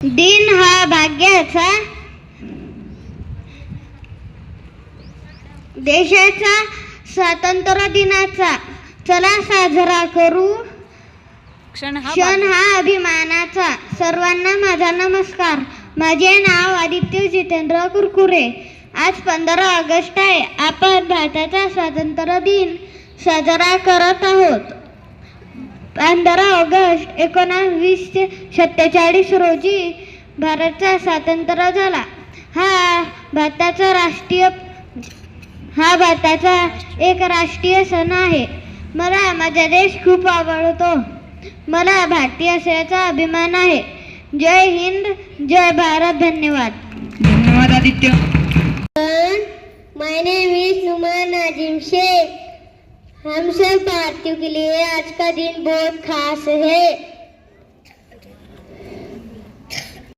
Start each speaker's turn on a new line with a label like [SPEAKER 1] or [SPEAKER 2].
[SPEAKER 1] दिन हा भाग्याचा, देशाचा स्वातंत्र्य दिनाचा चला साजरा करू. क्षण हा अभिमानाचा. सर्वांना माझा नमस्कार. माझे नाव आदित्य जितेंद्र कुरकुरे. आज 15 ऑगस्ट आहे. आपण भारताचा स्वातंत्र्य दिन साजरा करत आहोत. 15 ऑगस्ट 1947 रोजी भारताचा स्वातंत्र्य झाला. हा भारताचा एक राष्ट्रीय सण आहे. मला माझा देश खूप आवडतो. मला भारतीय असल्याचा अभिमान आहे. जय हिंद, जय भारत. धन्यवाद.
[SPEAKER 2] धन्यवाद आदित्य.
[SPEAKER 1] माय नेम इज नुमान नाजिम शेख. हम सब भारतीयों के लिए आज का दिन बहुत खास है.